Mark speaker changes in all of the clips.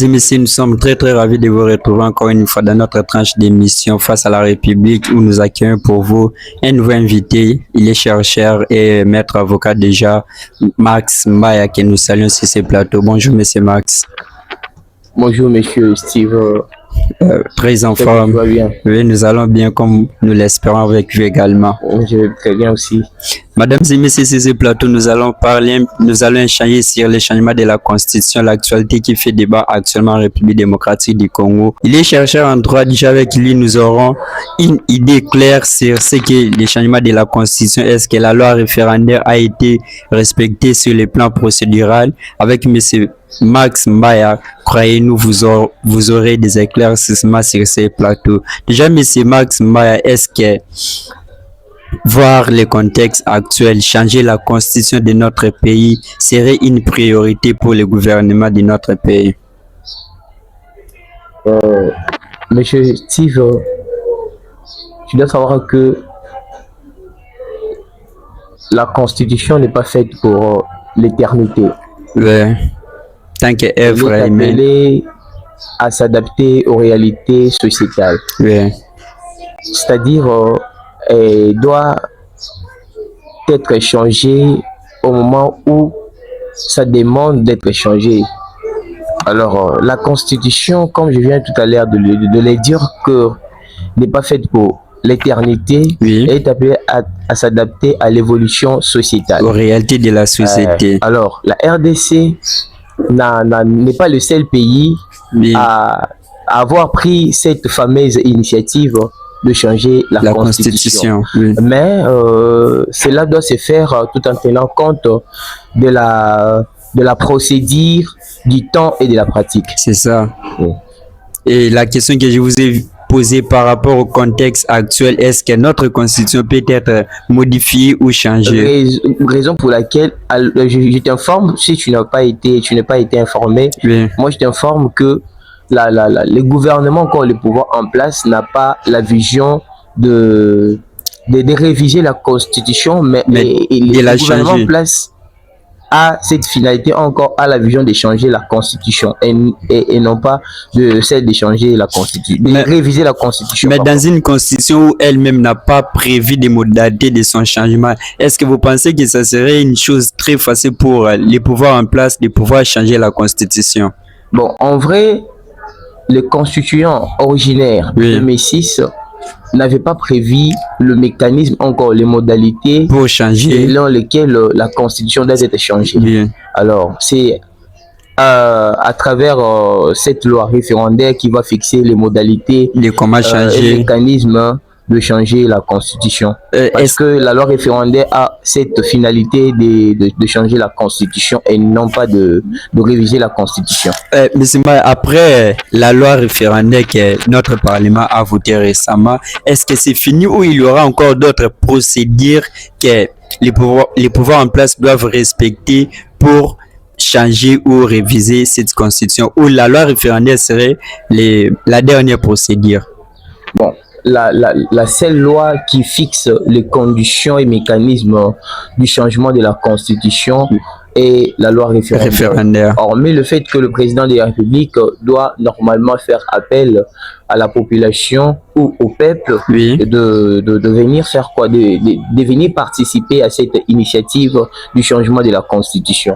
Speaker 1: Et messieurs, nous sommes très ravis de vous retrouver encore une fois dans notre tranche d'émission Face à la République où nous accueillons pour vous un nouveau invité. Il est chercheur et maître avocat déjà, Max Mbaya, que nous saluons sur ce plateau. Bonjour, monsieur Max.
Speaker 2: Bonjour, monsieur Steve.
Speaker 1: Très en forme. Oui, nous allons bien comme nous l'espérons avec vous également.
Speaker 2: Je vais très bien aussi.
Speaker 1: Mesdames et messieurs, sur ce plateau, nous allons échanger sur le changement de la Constitution, l'actualité qui fait débat actuellement en République démocratique du Congo. Il est chercheur en droit, déjà avec lui, nous aurons une idée claire sur ce que le changement de la Constitution, est-ce que la loi référendaire a été respectée sur le plan procédural. Avec monsieur Max Mbaya, croyez-nous, vous aurez des éclaircissements sur ces plateaux. Déjà, monsieur Max Mbaya, est-ce que voir le contexte actuel, changer la constitution de notre pays serait une priorité pour le gouvernement de notre pays?
Speaker 2: Monsieur Steve, tu dois savoir que la constitution n'est pas faite pour l'éternité.
Speaker 1: Ouais. Tant qu'elle est vraie,
Speaker 2: elle est à s'adapter aux réalités sociétales.
Speaker 1: Ouais.
Speaker 2: C'est-à-dire, elle doit être changée au moment où ça demande d'être changé. Alors, la Constitution, comme je viens tout à l'heure de le dire, que n'est pas faite pour l'éternité,
Speaker 1: oui,
Speaker 2: est appelée à s'adapter à l'évolution sociétale.
Speaker 1: Aux réalités de la société.
Speaker 2: Alors, la RDC n'est pas le seul pays à avoir pris cette fameuse initiative de changer la Constitution.
Speaker 1: Oui.
Speaker 2: Mais cela doit se faire tout en tenant compte de la procédure, du temps et de la pratique.
Speaker 1: C'est ça.
Speaker 2: Oui.
Speaker 1: Et la question que je vous ai posée par rapport au contexte actuel, est-ce que notre Constitution peut être modifiée ou changée?
Speaker 2: Raison pour laquelle je t'informe, si tu n'as pas été informé,
Speaker 1: oui,
Speaker 2: moi je t'informe que le gouvernement, quand le pouvoir en place, n'a pas la vision de réviser la Constitution, mais le gouvernement en place a cette finalité encore, à la vision de changer la Constitution et non pas celle de changer la Constitution, de réviser la Constitution.
Speaker 1: Mais dans une Constitution où elle-même n'a pas prévu des modalités de son changement, est-ce que vous pensez que ça serait une chose très facile pour les pouvoirs en place de pouvoir changer la Constitution?
Speaker 2: Bon, en vrai, le constituant originaire de 2006 n'avait pas prévu le mécanisme, encore les modalités
Speaker 1: pour changer,
Speaker 2: selon lesquelles la constitution doit être changée.
Speaker 1: Bien.
Speaker 2: Alors, c'est à travers cette loi référendaire qui va fixer les modalités,
Speaker 1: comment changer,
Speaker 2: les mécanismes de changer la constitution. Parce que la loi référendaire a cette finalité de changer la constitution et non pas de réviser la constitution.
Speaker 1: Monsieur Mbaya, après la loi référendaire que notre parlement a voté récemment, est-ce que c'est fini ou il y aura encore d'autres procédures que les pouvoirs en place doivent respecter pour changer ou réviser cette constitution, ou la loi référendaire serait la dernière procédure?
Speaker 2: Bon, la seule loi qui fixe les conditions et mécanismes du changement de la Constitution est la loi référendaire. Hormis le fait que le président de la République doit normalement faire appel à la population ou au peuple de venir faire quoi, de venir participer à cette initiative du changement de la Constitution.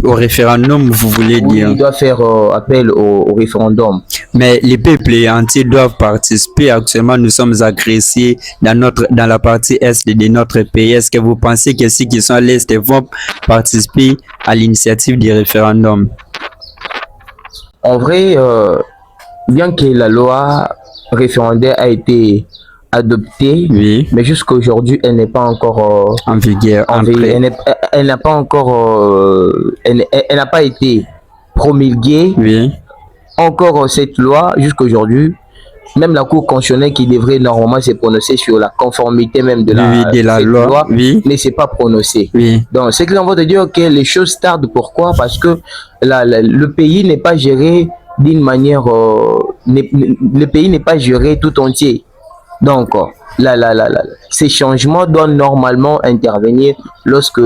Speaker 1: Au référendum, vous voulez dire?
Speaker 2: Il doit faire appel au référendum.
Speaker 1: Mais les peuples entiers doivent participer. Actuellement, nous sommes agressés dans la partie est de notre pays. Est-ce que vous pensez que ceux qui sont à l'est vont participer à l'initiative du référendum?
Speaker 2: En vrai, bien que la loi référendaire a été adoptée, mais jusqu'à aujourd'hui elle n'est pas encore
Speaker 1: en vigueur.
Speaker 2: Elle n'a pas encore elle n'a pas été promulguée. Encore cette loi jusqu'à aujourd'hui, même la Cour constitutionnelle qui devrait normalement se prononcer sur la conformité même de la loi ne s'est pas prononcée. Donc c'est que l'on va te dire que les choses tardent. Pourquoi? Parce que le pays n'est pas géré d'une manière le pays n'est pas géré tout entier. Donc, ces changements doivent normalement intervenir lorsque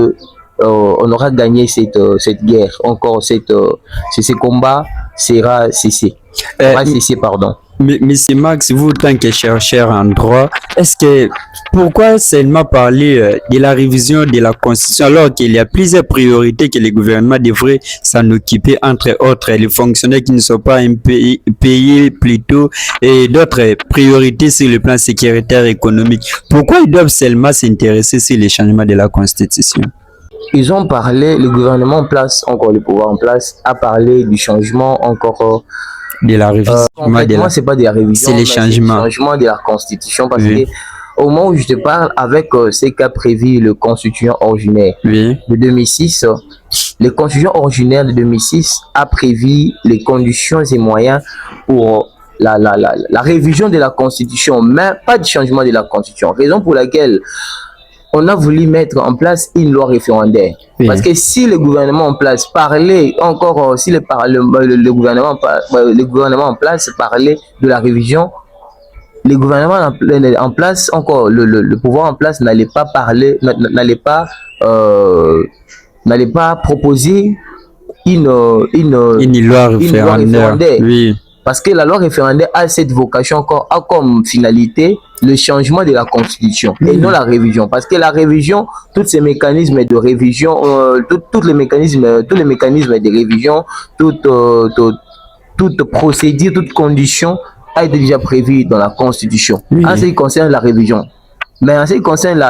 Speaker 2: on aura gagné cette guerre. Encore ces combats sera cessé. Pardon.
Speaker 1: Monsieur Max, vous, tant que chercheur en droit, pourquoi seulement parler de la révision de la Constitution alors qu'il y a plusieurs priorités que le gouvernement devrait s'en occuper, entre autres les fonctionnaires qui ne sont pas payés plutôt, et d'autres priorités sur le plan sécuritaire économique. Pourquoi ils doivent seulement s'intéresser sur les changements de la Constitution?
Speaker 2: Ils ont parlé, le gouvernement en place, encore le pouvoir en place, a parlé du changement encore
Speaker 1: de la révision.
Speaker 2: C'est pas de la révision,
Speaker 1: c'est les changements.
Speaker 2: Le changement de la Constitution, parce que au moment où je te parle, avec ce qu'a prévu le Constitution ordinaire de 2006, le Constitution ordinaire de 2006 a prévu les conditions et moyens pour la révision de la Constitution, mais pas de changement de la Constitution. Raison pour laquelle on a voulu mettre en place une loi référendaire. Parce que si le gouvernement en place parlait encore, si le gouvernement en place parlait de la révision, le gouvernement en place, encore le pouvoir en place n'allait pas parler, n'allait pas proposer une
Speaker 1: loi référendaire. Oui.
Speaker 2: Parce que la loi référendaire a cette vocation encore, a comme finalité le changement de la Constitution et non la révision. Parce que la révision, tous ces mécanismes de révision, tous les mécanismes de révision, toute procédure, toute condition a été déjà prévue dans la Constitution. En ce qui concerne la révision. Mais en ce qui concerne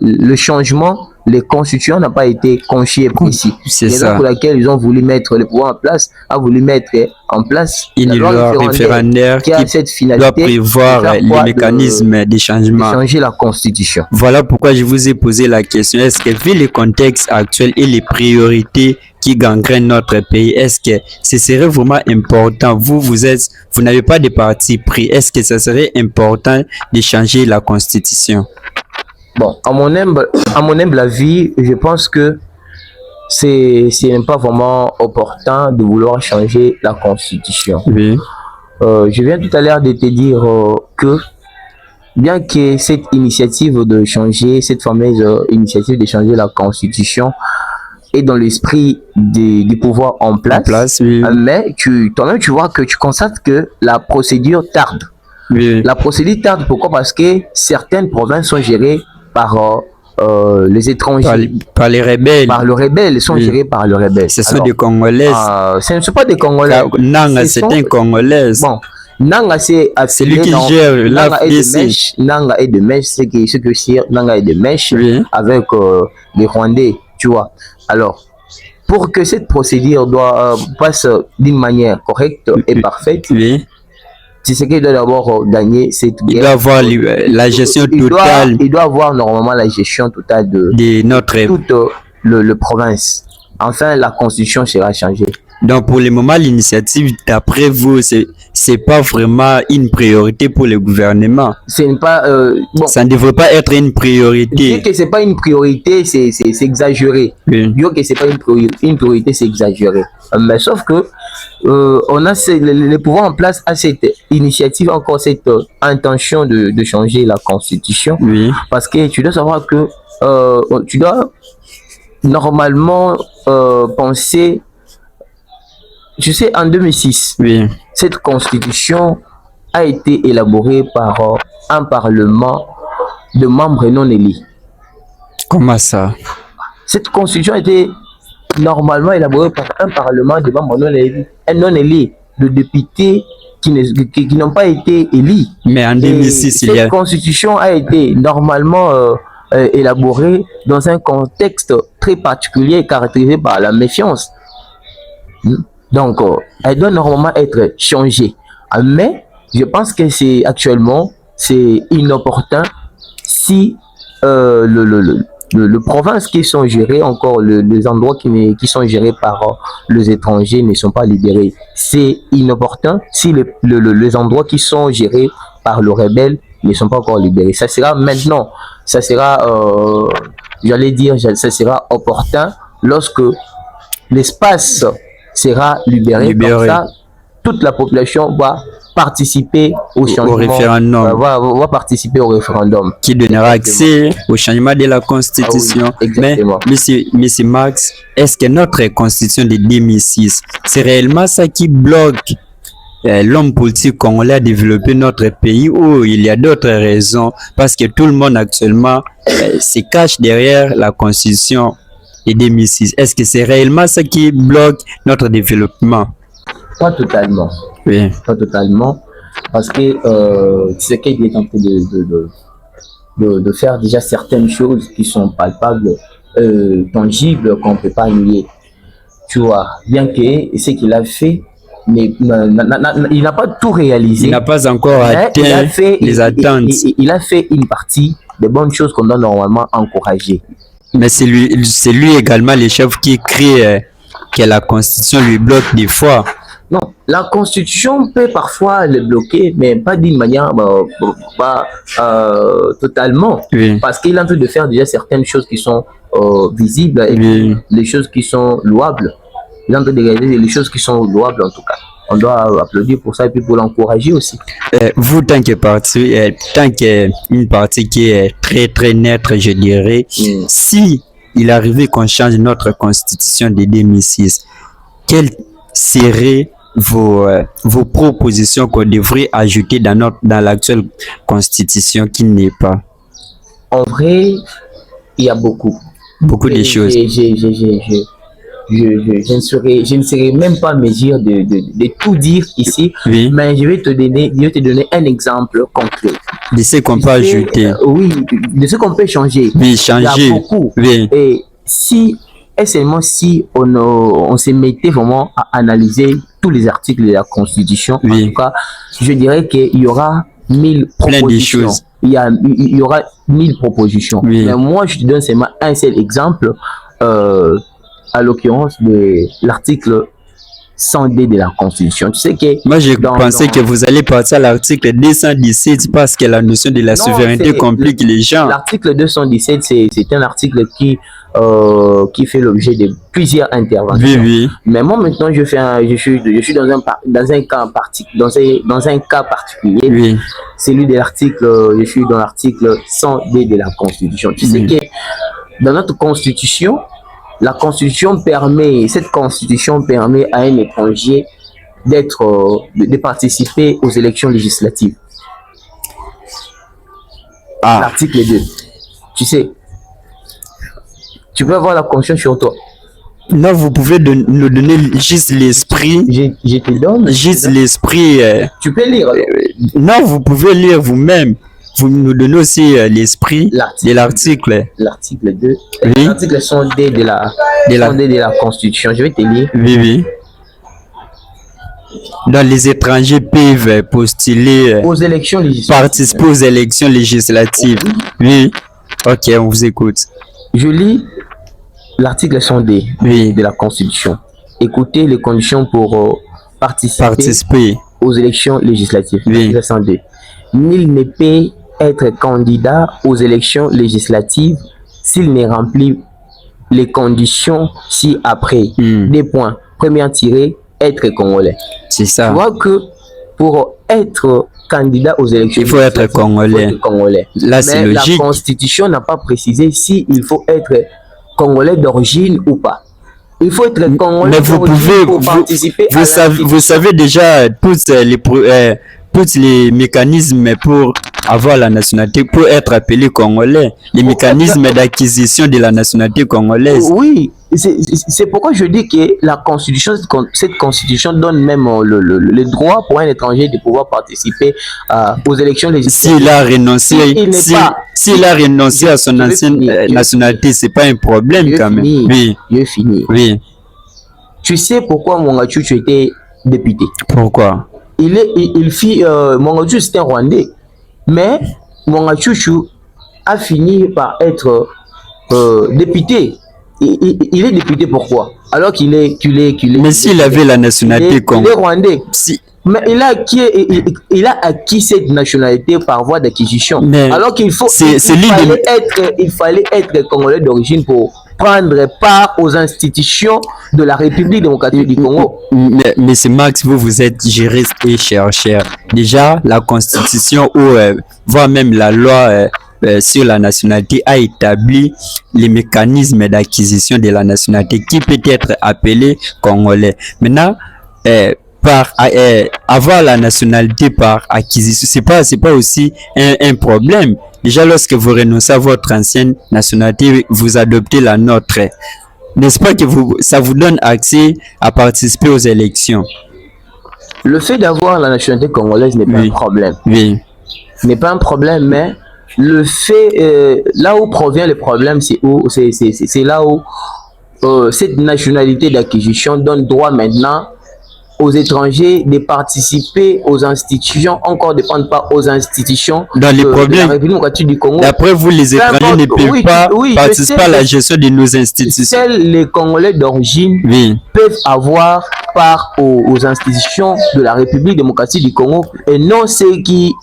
Speaker 2: le changement, les constitutions n'ont pas été confiées précis.
Speaker 1: C'est
Speaker 2: ça. Pour laquelle ils ont voulu mettre le pouvoir en place,
Speaker 1: une loi référendaire qui
Speaker 2: a cette finalité
Speaker 1: doit prévoir les mécanismes de changement.
Speaker 2: Changer la Constitution.
Speaker 1: Voilà pourquoi je vous ai posé la question. Est-ce que vu le contexte actuel et les priorités qui gangrènent notre pays, est-ce que ce serait vraiment important? Vous n'avez pas de parti pris. Est-ce que ça serait important de changer la Constitution?
Speaker 2: Bon, à mon humble avis, je pense que c'est pas vraiment opportun de vouloir changer la Constitution.
Speaker 1: Oui.
Speaker 2: Je viens tout à l'heure de te dire que bien que cette initiative de changer, cette fameuse initiative de changer la Constitution est dans l'esprit du pouvoir en place,
Speaker 1: oui.
Speaker 2: Mais toi-même tu vois que tu constates que la procédure tarde.
Speaker 1: Oui.
Speaker 2: La procédure tarde, pourquoi? Parce que certaines provinces sont gérées par les étrangers.
Speaker 1: Par les rebelles.
Speaker 2: Par le rebelle, sont gérés par le rebelle.
Speaker 1: Ce sont des Congolais.
Speaker 2: Ce ne sont pas des Congolais.
Speaker 1: Nanga, c'est un Congolais.
Speaker 2: Bon, Nanga, c'est
Speaker 1: lui qui gère l'AFDC.
Speaker 2: Nanga est de Mèche, c'est que c'est Nanga est de Mèche avec les Rwandais, tu vois. Alors, pour que cette procédure passe d'une manière correcte et parfaite, c'est ce qu'il doit d'abord gagner cette guerre.
Speaker 1: Il doit avoir la gestion totale.
Speaker 2: Il doit avoir normalement la gestion totale de
Speaker 1: notre
Speaker 2: toute le province. Enfin, la constitution sera changée.
Speaker 1: Donc, pour le moment, l'initiative, d'après vous, c'est pas vraiment une priorité pour le gouvernement.
Speaker 2: C'est pas
Speaker 1: bon, ça ne devrait pas être une priorité.
Speaker 2: Dire que c'est pas une priorité, c'est exagéré. Dire que c'est pas une priorité, c'est exagéré. Mais sauf que on a le pouvoir en place à cette initiative, encore cette intention de changer la constitution. Parce que tu dois savoir que tu dois normalement penser. Je sais, en 2006, cette constitution a été élaborée par un parlement de membres non élus.
Speaker 1: Comment ça?
Speaker 2: Cette constitution a été normalement élaborée par un parlement de membres non élus. Un non élu, de députés qui n'ont pas été élus.
Speaker 1: Mais en 2006,
Speaker 2: cette constitution a été normalement élaborée dans un contexte très particulier caractérisé par la méfiance. Donc, elle doit normalement être changée. Mais je pense que actuellement, c'est inopportun si les provinces qui sont gérées, encore les endroits qui sont gérés par les étrangers ne sont pas libérés. C'est inopportun si les endroits qui sont gérés par le rebelle ne sont pas encore libérés. Ça sera maintenant, ça sera, j'allais dire, ça sera opportun lorsque l'espace sera libéré. Comme ça, toute la population va participer au changement,
Speaker 1: référendum.
Speaker 2: Va participer au référendum.
Speaker 1: Qui donnera accès au changement de la Constitution.
Speaker 2: Ah oui, exactement.
Speaker 1: Mais, monsieur Max, est-ce que notre Constitution de 2006, c'est réellement ça qui bloque l'homme politique congolais à développer notre pays, ou il y a d'autres raisons? Parce que tout le monde actuellement se cache derrière la Constitution de 2006. Est-ce que c'est réellement ça qui bloque notre développement?
Speaker 2: Pas totalement.
Speaker 1: Oui.
Speaker 2: Pas totalement. Parce que Tshisekedi est en train de faire déjà certaines choses qui sont palpables, tangibles, qu'on ne peut pas nier. Tu vois, bien que ce qu'il a fait, mais il n'a pas tout réalisé.
Speaker 1: Il n'a pas encore atteint les attentes.
Speaker 2: Il a fait une partie des bonnes choses qu'on doit normalement encourager.
Speaker 1: Mais c'est lui également le chef qui crie que la Constitution lui bloque des fois.
Speaker 2: Non, la Constitution peut parfois le bloquer, mais pas d'une manière pas totalement.
Speaker 1: Oui.
Speaker 2: Parce qu'il est en train de faire déjà certaines choses qui sont visibles et
Speaker 1: Oui.
Speaker 2: les choses qui sont louables. Il est en train de réaliser les choses qui sont louables en tout cas. On doit applaudir pour ça et puis pour l'encourager aussi.
Speaker 1: Vous, tant qu'une partie qui est très très nette, je dirais, si il arrivait qu'on change notre Constitution de 2006, quelles seraient vos propositions qu'on devrait ajouter dans l'actuelle Constitution qui n'est pas?
Speaker 2: En vrai, il y a beaucoup
Speaker 1: de choses.
Speaker 2: Je ne saurais même pas mesure de tout dire ici,
Speaker 1: oui.
Speaker 2: Mais je vais te donner un exemple concret.
Speaker 1: De ce qu'on peut ajouter.
Speaker 2: Oui, de ce qu'on peut changer.
Speaker 1: Oui, changer.
Speaker 2: Il y a beaucoup.
Speaker 1: Oui.
Speaker 2: Et seulement si on se mettait vraiment à analyser tous les articles de la Constitution,
Speaker 1: oui.
Speaker 2: En tout cas, je dirais qu'il y aura 1000 propositions.
Speaker 1: Plein de choses.
Speaker 2: Il y aura 1000 propositions.
Speaker 1: Oui.
Speaker 2: Mais moi, je te donne seulement un seul exemple. À l'occurrence de l'article 100D de la Constitution. Tu sais que...
Speaker 1: Moi, je pensais que vous allez partir à l'article 217 parce que la notion de la souveraineté complique les gens.
Speaker 2: L'article 217, c'est un article qui fait l'objet de plusieurs interventions.
Speaker 1: Oui, oui.
Speaker 2: Mais moi, maintenant, je suis dans un cas particulier.
Speaker 1: Oui.
Speaker 2: Celui de l'article... Je suis dans l'article 100D de la Constitution. Tu sais que dans notre Constitution, cette constitution permet à un étranger de participer aux élections législatives. L'article 2. Tu sais, tu peux avoir la conscience sur toi.
Speaker 1: Non, vous pouvez nous donner juste l'esprit.
Speaker 2: Je te donne.
Speaker 1: Juste l'esprit.
Speaker 2: Tu peux lire.
Speaker 1: Non, vous pouvez lire vous-même. Vous nous donnez aussi l'esprit de l'article.
Speaker 2: L'article 2.
Speaker 1: Oui.
Speaker 2: L'article 100D de la Constitution. Je vais te lire.
Speaker 1: Oui, oui. Donc, les étrangers peuvent postuler
Speaker 2: aux élections législatives.
Speaker 1: Participer aux élections législatives. Oui. Ok, on vous écoute.
Speaker 2: Je lis l'article 100D de la Constitution. Écoutez les conditions pour participer aux élections législatives.
Speaker 1: Oui.
Speaker 2: L'article 100D. Nul ne peut être candidat aux élections législatives s'il ne remplit les conditions ci-après. Des points. Premier tiré, être congolais.
Speaker 1: C'est ça.
Speaker 2: Tu vois que pour être candidat aux élections,
Speaker 1: il faut être congolais. Là, c'est logique.
Speaker 2: La Constitution n'a pas précisé s'il faut être congolais d'origine ou pas. Il faut être congolais d'origine pour participer à
Speaker 1: vous savez déjà tous les mécanismes pour avoir la nationalité, pour être appelé congolais, les mécanismes d'acquisition de la nationalité congolaise.
Speaker 2: Oui, c'est pourquoi je dis que la Constitution, cette Constitution donne même le droit pour un étranger de pouvoir participer aux élections législatives.
Speaker 1: S'il a renoncé à son ancienne nationalité, c'est pas un problème quand même. Oui.
Speaker 2: Je finis.
Speaker 1: Oui.
Speaker 2: Tu sais pourquoi Mwanga Tchouchou était député?
Speaker 1: Pourquoi?
Speaker 2: Mwanga Tchouchou c'était un Rwandais, mais Mwanga Tchouchou a fini par être député. Il est député pourquoi? Alors qu'il est
Speaker 1: mais s'il avait la nationalité
Speaker 2: il est Rwandais. Mais il a acquis cette nationalité par voie d'acquisition. Alors qu'il il fallait être congolais d'origine pour prendre part aux institutions de la République démocratique du Congo.
Speaker 1: Mais c'est Max, vous êtes juriste et chercheur. Déjà, la Constitution ou voire même la loi sur la nationalité a établi les mécanismes d'acquisition de la nationalité qui peut être appelé congolais. Maintenant, avoir la nationalité par acquisition, c'est pas aussi un problème. Déjà, lorsque vous renoncez à votre ancienne nationalité, vous adoptez la nôtre. N'est-ce pas que ça vous donne accès à participer aux élections?
Speaker 2: Le fait d'avoir la nationalité congolaise n'est pas un problème.
Speaker 1: Oui.
Speaker 2: N'est pas un problème, mais le fait, là où provient le problème, c'est là où cette nationalité d'acquisition donne droit maintenant aux étrangers de participer aux institutions, encore ne dépendent pas aux institutions
Speaker 1: dans les problèmes
Speaker 2: de la République démocratique du Congo.
Speaker 1: D'après vous, les étrangers ne peuvent pas participer à la gestion de nos institutions.
Speaker 2: Seuls les Congolais d'origine peuvent avoir part aux institutions de la République démocratique du Congo et non ceux qui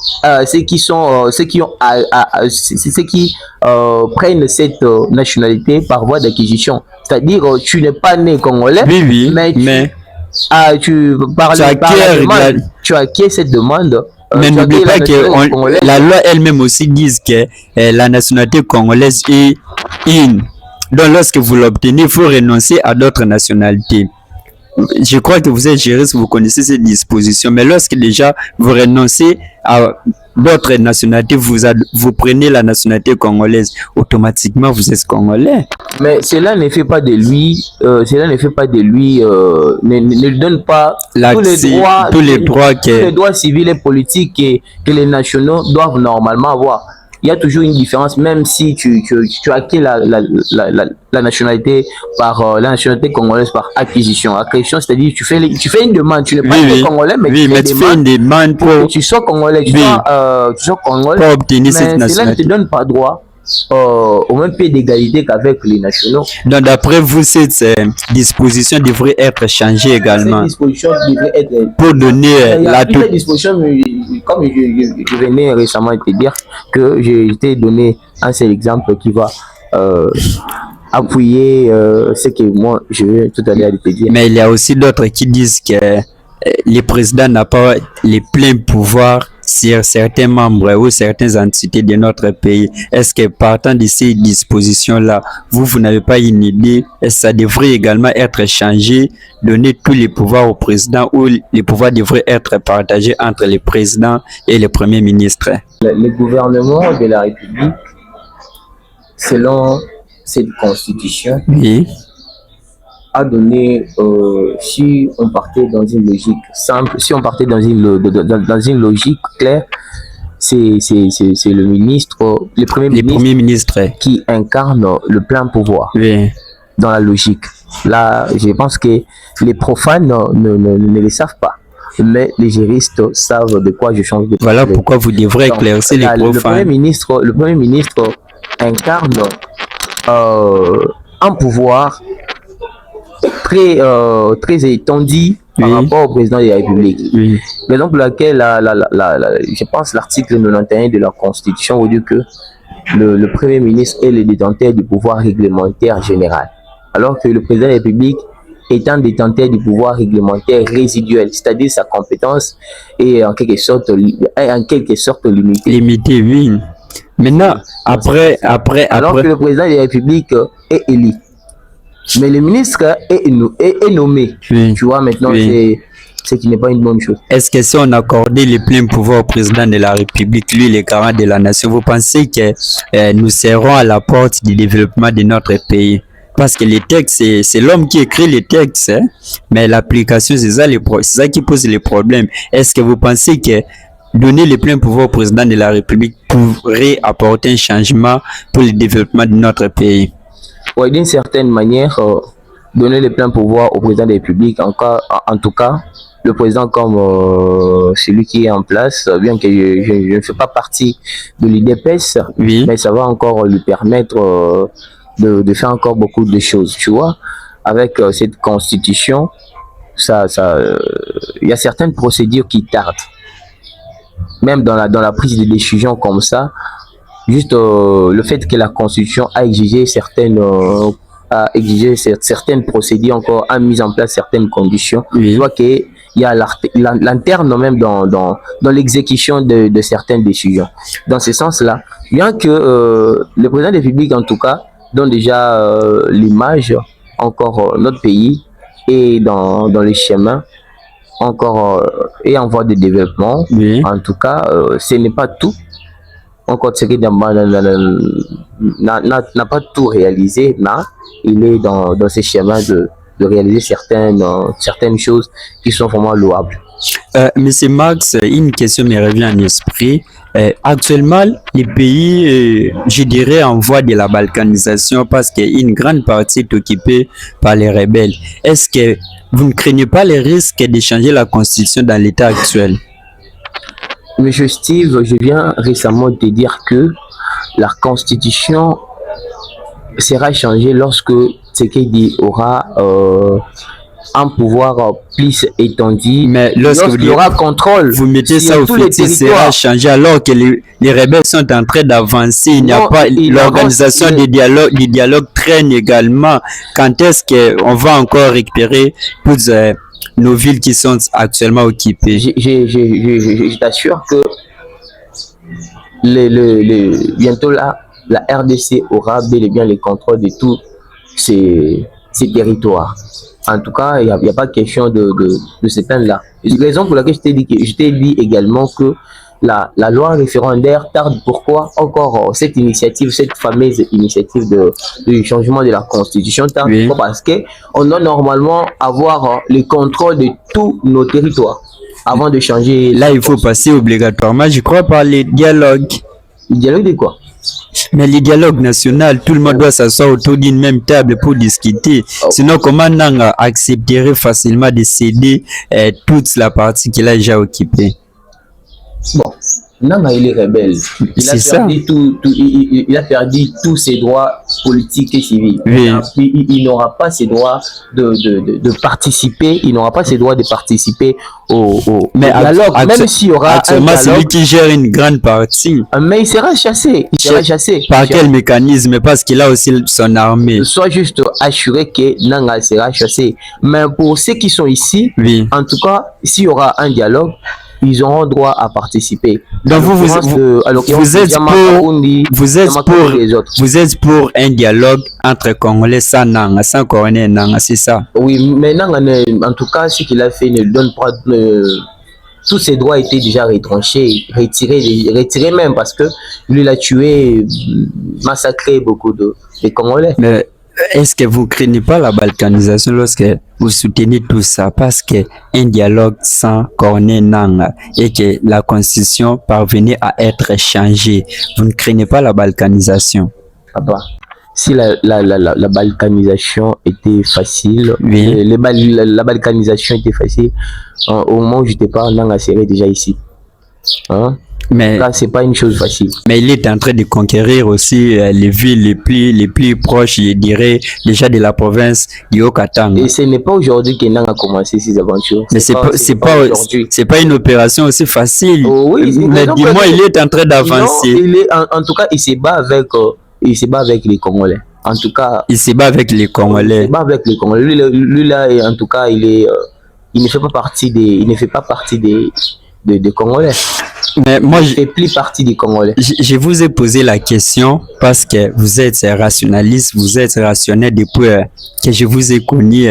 Speaker 2: prennent cette nationalité par voie d'acquisition. C'est-à-dire, tu n'es pas né congolais, mais tu acquiers cette demande.
Speaker 1: Mais n'oubliez pas que la loi elle-même aussi dit que la nationalité congolaise est une. Donc lorsque vous l'obtenez, il faut renoncer à d'autres nationalités. Je crois que vous êtes juriste, vous connaissez ces dispositions, mais lorsque déjà vous renoncez à d'autres nationalités, vous prenez la nationalité congolaise, automatiquement vous êtes congolais.
Speaker 2: Mais cela ne fait pas de lui, ne donne pas tous les droits civils et politiques que les nationaux doivent normalement avoir. Il y a toujours une différence, même si tu acquiers la nationalité par la nationalité congolaise par acquisition. Acquisition, c'est-à-dire tu fais une demande, tu n'es pas congolais, mais tu fais une demande pour que tu sois congolais, tu sois congolais,
Speaker 1: pour obtenir cette nationalité.
Speaker 2: Cela ne te donne pas droit au même pied d'égalité qu'avec les nationaux.
Speaker 1: Donc d'après vous, cette disposition devrait être changée également.
Speaker 2: Cette disposition devrait être
Speaker 1: pour donner
Speaker 2: cette disposition, comme je venais récemment te dire que je t'ai donné un seul exemple qui va appuyer ce que moi je vais tout à l'heure te dire.
Speaker 1: Mais il y a aussi d'autres qui disent que le président n'a pas les pleins pouvoirs sur certains membres ou certaines entités de notre pays. Est-ce que partant de ces dispositions-là, vous n'avez pas une idée? Est-ce que ça devrait également être changé, donner tous les pouvoirs au président ou les pouvoirs devraient être partagés entre le président et le premier ministre?
Speaker 2: Le gouvernement de la République, selon cette constitution, a donné, si on partait dans une logique simple, si on partait dans une logique claire, c'est le ministre, le premier ministre qui incarne le plein pouvoir dans la logique. Là, je pense que les profanes ne le savent pas, mais les juristes savent de quoi je change de
Speaker 1: Voilà pourquoi vous devrez éclaircir les profanes.
Speaker 2: Le premier ministre incarne un pouvoir très étendu par rapport au président de la République. Raison pour laquelle je pense l'article 91 de la Constitution vous dit que le Premier ministre est le détenteur du pouvoir réglementaire général, alors que le président de la République est un détenteur du pouvoir réglementaire résiduel, c'est-à-dire sa compétence est en quelque sorte limitée.
Speaker 1: Limitée, oui. Maintenant, après.
Speaker 2: Alors que le président de la République est élu. Mais le ministre est nommé. Tu vois, maintenant, c'est qui n'est pas une bonne chose.
Speaker 1: Est-ce que si on accordait les pleins pouvoirs au président de la République, lui, le garant de la nation, vous pensez que nous serons à la porte du développement de notre pays? Parce que les textes, c'est l'homme qui écrit les textes, hein? Mais l'application, c'est ça qui pose les problèmes. Est-ce que vous pensez que donner les pleins pouvoirs au président de la République pourrait apporter un changement pour le développement de notre pays?
Speaker 2: Oui, d'une certaine manière, donner les pleins pouvoirs au président de la République, en tout cas, le président comme celui qui est en place, bien que je ne fais pas partie de l'UDPS, mais ça va encore lui permettre de faire encore beaucoup de choses, tu vois. Avec cette constitution, il y a certaines procédures qui tardent. Même dans la prise de décision comme ça, juste le fait que la Constitution a exigé certaines a exigé certaines procédures encore, a mis en place certaines conditions. Je vois qu'il y a l'interne même dans l'exécution de certaines décisions. Dans ce sens-là, bien que le président de la République, en tout cas, donne déjà l'image, encore notre pays est dans les chemins, encore et en voie de développement. En tout cas, ce n'est pas tout. Encore ce qui n'a pas tout réalisé, mais il est dans ces schémas de réaliser certaines choses qui sont vraiment louables.
Speaker 1: Monsieur Max, une question me revient en esprit. Actuellement, les pays, je dirais, en voie de la balkanisation parce qu'une grande partie est occupée par les rebelles. Est-ce que vous ne craignez pas les risques de changer la constitution dans l'état actuel?
Speaker 2: Monsieur Steve, je viens récemment de dire que la constitution sera changée lorsque Tshisekedi aura un pouvoir plus étendu.
Speaker 1: Mais lorsqu'il y aura
Speaker 2: contrôle,
Speaker 1: vous mettez ça au fait, sera changé alors que les rebelles sont en train d'avancer. Il n'y a pas l'organisation des dialogues traîne également. Quand est-ce qu'on va encore récupérer toutes nos villes qui sont actuellement occupées?
Speaker 2: Je t'assure que bientôt là, la RDC aura bel et bien le contrôle de tous ces territoires. En tout cas, il n'y a pas question de se plaindre là. Raison pour laquelle je t'ai dit également que la loi référendaire tarde. Pourquoi encore cette initiative, cette fameuse initiative de changement de la constitution tarde? Pourquoi? Parce qu'on doit normalement avoir le contrôle de tous nos territoires avant de changer.
Speaker 1: Là, il faut passer obligatoirement, je crois, par les dialogues.
Speaker 2: Le dialogue de quoi?
Speaker 1: Mais les dialogues nationaux, tout le monde doit s'asseoir autour d'une même table pour discuter. Sinon, comment on accepterait facilement de céder toute la partie qu'il a déjà occupée?
Speaker 2: Bon, Nanga, il est rebelle. Il a perdu tous ses droits politiques et civils. Il n'aura pas ses droits de participer. Il n'aura pas ses droits de participer au dialogue. Même s'il y aura
Speaker 1: actuellement, c'est lui qui gère une grande partie.
Speaker 2: Mais il sera chassé.
Speaker 1: Par quel mécanisme? Parce qu'il a aussi son armée.
Speaker 2: Sois juste assuré que Nanga sera chassé. Mais pour ceux qui sont ici, en tout cas, s'il y aura un dialogue, ils auront droit à participer.
Speaker 1: Donc vous êtes pour un dialogue entre Congolais sans Nanga, sans Congolais Nanga, c'est ça?
Speaker 2: Oui, mais Nanga, en tout cas, ce qu'il a fait ne donne pas... tous ses droits étaient déjà retranchés, retirés même, parce que lui, il a tué, massacré beaucoup de Congolais.
Speaker 1: Mais est-ce que vous ne craignez pas la balkanisation lorsque vous soutenez tout ça? Parce qu'un dialogue sans Corneille Nanga et que la constitution parvenait à être changée, vous ne craignez pas la balkanisation?
Speaker 2: Si la balkanisation était facile, la balkanisation était facile, au moment où je te parle, Nanga serait déjà ici. Hein? Mais là, c'est pas une chose facile.
Speaker 1: Mais il est en train de conquérir aussi les villes les plus proches, je dirais, déjà de la province du Haut-Katanga.
Speaker 2: Et ce n'est pas aujourd'hui que Nanga a commencé ses aventures.
Speaker 1: Mais c'est pas une opération aussi facile.
Speaker 2: Oui,
Speaker 1: mais dis-moi, il est en train d'avancer.
Speaker 2: En tout cas, il se bat avec les Congolais. En tout cas,
Speaker 1: il se bat avec les Congolais.
Speaker 2: Il se bat avec les Congolais. Lui là, en tout cas, il ne fait pas partie des Congolais.
Speaker 1: Mais moi,
Speaker 2: je ne fais plus partie des Congolais.
Speaker 1: Je vous ai posé la question parce que vous êtes rationaliste, vous êtes rationnel depuis que je vous ai connu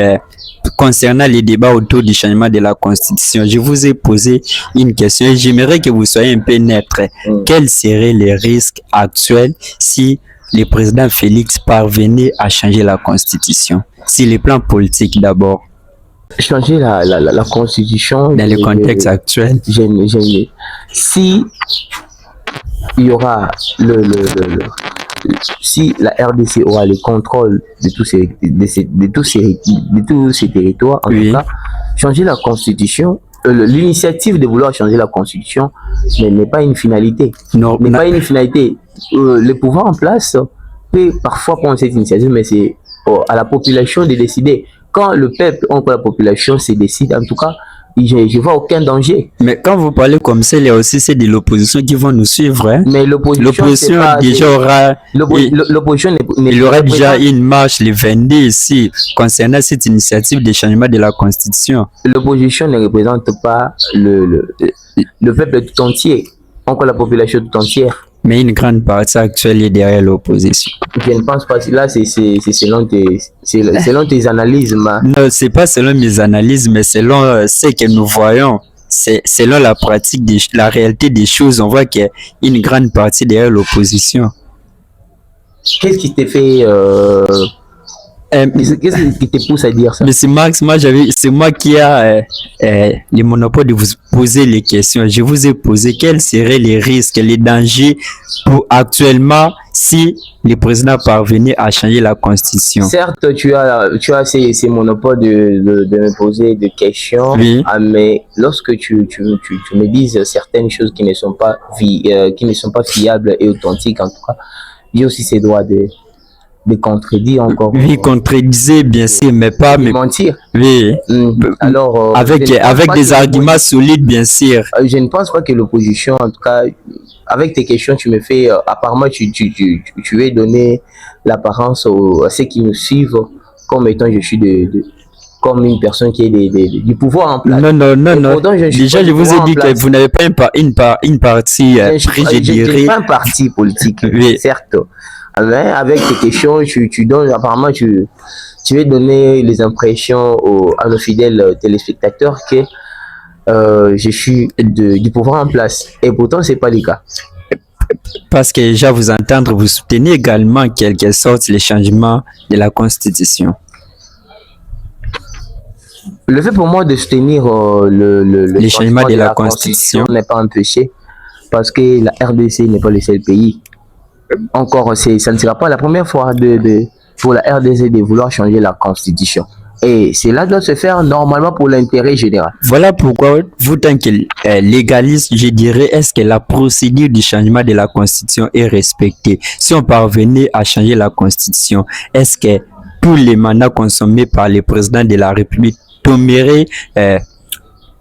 Speaker 1: concernant les débats autour du changement de la Constitution. Je vous ai posé une question et j'aimerais que vous soyez un peu neutre. Quels seraient les risques actuels si le président Félix parvenait à changer la Constitution? Sur le plan politique d'abord.
Speaker 2: Changer la constitution
Speaker 1: dans le contexte actuel.
Speaker 2: Si il y aura si la RDC aura le contrôle de tous ces territoires, en tout cas, changer la constitution, l'initiative de vouloir changer la constitution n'est pas une finalité. N'est pas une finalité. Le pouvoir en place peut parfois prendre cette initiative, mais c'est à la population de décider. Quand le peuple, encore la population, se décide, en tout cas, je vois aucun danger.
Speaker 1: Mais quand vous parlez comme ça, il y a aussi c'est de l'opposition qui vont nous suivre. Hein?
Speaker 2: Mais l'opposition
Speaker 1: déjà aura...
Speaker 2: L'opposition
Speaker 1: il y aura déjà une marche le 22 ici concernant cette initiative de changement de la Constitution.
Speaker 2: L'opposition ne représente pas le peuple tout entier, encore la population tout entière.
Speaker 1: Mais une grande partie actuelle est derrière l'opposition.
Speaker 2: Je ne pense pas. Là, c'est selon tes analyses.
Speaker 1: Non, c'est pas selon mes analyses, mais selon ce que nous voyons. C'est selon la pratique, la réalité des choses. On voit qu'il y a une grande partie derrière l'opposition.
Speaker 2: Qu'est-ce qui te fait... Qu'est-ce qui te pousse à dire ça?
Speaker 1: Mais c'est Max, c'est moi qui a le monopole de vous poser les questions. Je vous ai posé quels seraient les risques, les dangers pour actuellement si le président parvenait à changer la Constitution.
Speaker 2: Certes, tu as ces monopoles de me poser des questions,
Speaker 1: oui.
Speaker 2: Mais lorsque tu me dises certaines choses qui ne sont pas fiables et authentiques, en tout cas, j'ai aussi ces droits de contredire encore.
Speaker 1: Oui, contredisez bien sûr, mais pas
Speaker 2: mentir.
Speaker 1: Oui.
Speaker 2: Alors
Speaker 1: avec des arguments solides, bien sûr.
Speaker 2: Je ne pense pas que l'opposition, en tout cas, avec tes questions, tu me fais apparemment tu veux donner l'apparence à ceux qui nous suivent comme étant je suis comme une personne qui est du pouvoir en place.
Speaker 1: Non. Pourtant, déjà, je vous ai dit que vous n'avez pas une partie
Speaker 2: je dirais pas un parti politique, oui. Certes. Mais avec tes questions, tu donnes, apparemment, tu veux donner les impressions à nos fidèles téléspectateurs que je suis du pouvoir en place. Et pourtant, c'est pas le cas.
Speaker 1: Parce que déjà, vous entendre, vous soutenez également en quelque sorte les changements de la Constitution.
Speaker 2: Le fait pour moi de soutenir le changement de la Constitution n'est pas un péché. Parce que la RDC n'est pas le seul pays. Encore, ça ne sera pas la première fois pour la RDC de vouloir changer la Constitution. Et cela doit se faire normalement pour l'intérêt général.
Speaker 1: Voilà pourquoi, vous, tant que légaliste, je dirais, est-ce que la procédure du changement de la Constitution est respectée? Si on parvenait à changer la Constitution, est-ce que tous les mandats consommés par le président de la République tomberaient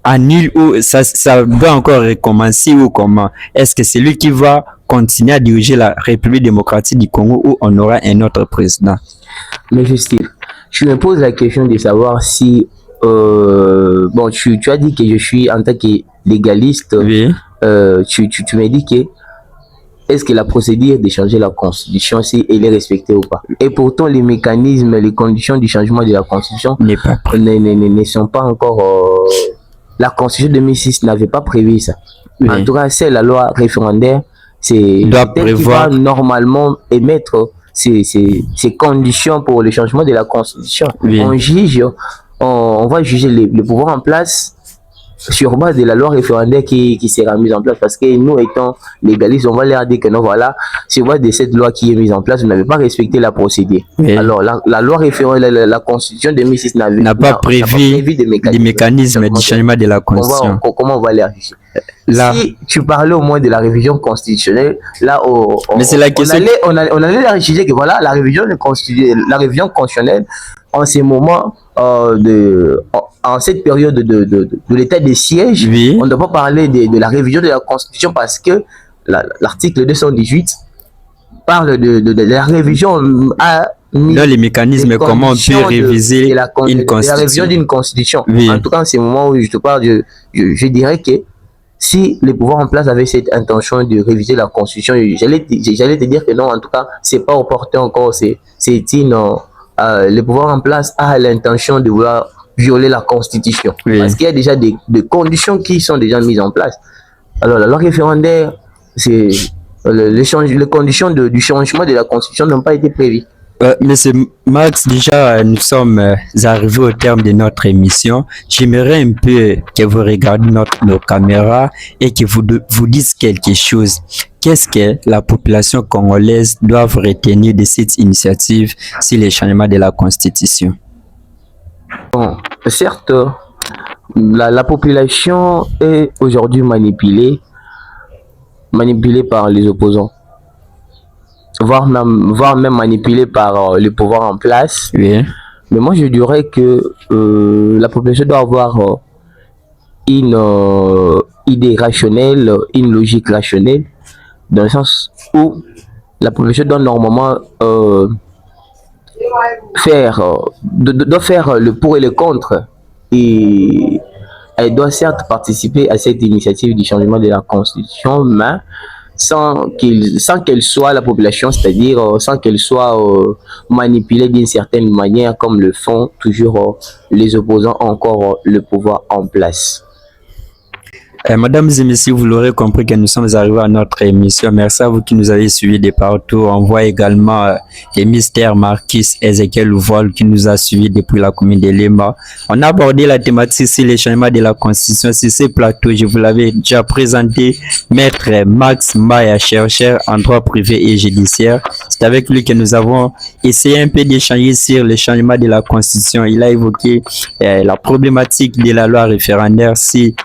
Speaker 1: annulés ou ça doit encore recommencer ou comment? Est-ce que c'est lui qui va continuer à diriger la République démocratique du Congo ou on aura un autre président?
Speaker 2: Mais Justine, je me pose la question de savoir si bon, tu as dit que je suis en tant que légaliste. Oui. Tu m'as dit que est-ce que la procédure de changer la Constitution, si elle est respectée ou pas? Et pourtant, les mécanismes, les conditions du changement de la Constitution ne sont pas encore... la Constitution de 2006 n'avait pas prévu ça. Oui. En tout cas, c'est la loi référendaire qui va normalement émettre ces conditions pour le changement de la Constitution. Oui. On va juger le pouvoir en place sur base de la loi référendaire qui sera mise en place, parce que nous étant légalistes, on va leur dire que non, voilà, sur base de cette loi qui est mise en place, vous n'avez pas respecté la procédure. Oui. Alors la loi référendaire, la Constitution de 2006 n'a pas prévu
Speaker 1: des mécanismes du changement de la Constitution.
Speaker 2: Comment on va les juger? Si tu parlais au moins de la révision constitutionnelle, là,
Speaker 1: mais c'est la question.
Speaker 2: On allait la juger que voilà, la révision constitutionnelle, en ces moments, en cette période de l'état de siège, oui. On ne doit pas parler de la révision de la Constitution parce que l'article 218 parle de la révision
Speaker 1: dans les mécanismes, comment on peut réviser une Constitution.
Speaker 2: La révision d'une Constitution. Oui. En tout cas, en ces moments où je te parle, je dirais que si les pouvoirs en place avaient cette intention de réviser la Constitution, j'allais te dire que non, en tout cas, c'est pas opportun encore, le pouvoir en place a l'intention de vouloir violer la Constitution. Oui. Parce qu'il y a déjà des conditions qui sont déjà mises en place. Alors, la loi référendaire, les conditions du changement de la Constitution n'ont pas été prévues.
Speaker 1: Monsieur Max, déjà nous sommes arrivés au terme de notre émission. J'aimerais un peu que vous regardiez nos caméras et que vous dites quelque chose. Qu'est-ce que la population congolaise doit retenir de cette initiative sur le changement de la Constitution?
Speaker 2: Bon, certes, la population est aujourd'hui manipulée par les opposants. Voire même manipulé par le pouvoir en place. Oui. Mais moi, je dirais que la population doit avoir une idée rationnelle, une logique rationnelle, dans le sens où la population doit normalement doit faire le pour et le contre, et elle doit certes participer à cette initiative du changement de la Constitution, mais sans qu'elle soit la population, c'est-à-dire sans qu'elle soit manipulée d'une certaine manière, comme le font toujours les opposants encore le pouvoir en place.
Speaker 1: Mesdames et messieurs, vous l'aurez compris que nous sommes arrivés à notre émission. Merci à vous qui nous avez suivis de partout. On voit également les mystères Marcus Ezekiel Vol qui nous a suivis depuis la commune de Lima. On a abordé la thématique sur les changements de la Constitution sur ce plateau. Je vous l'avais déjà présenté. Maître Max Maya, chercheur en droit privé et judiciaire. C'est avec lui que nous avons essayé un peu d'échanger sur les changements de la Constitution. Il a évoqué la problématique de la loi référendaire, si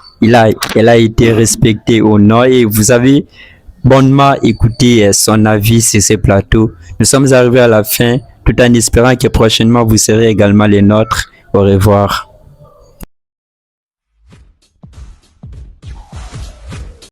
Speaker 1: elle a été respectée ou non, et vous avez bonnement écouté son avis sur ces plateaux. Nous sommes arrivés à la fin, tout en espérant que prochainement vous serez également les nôtres. Au revoir.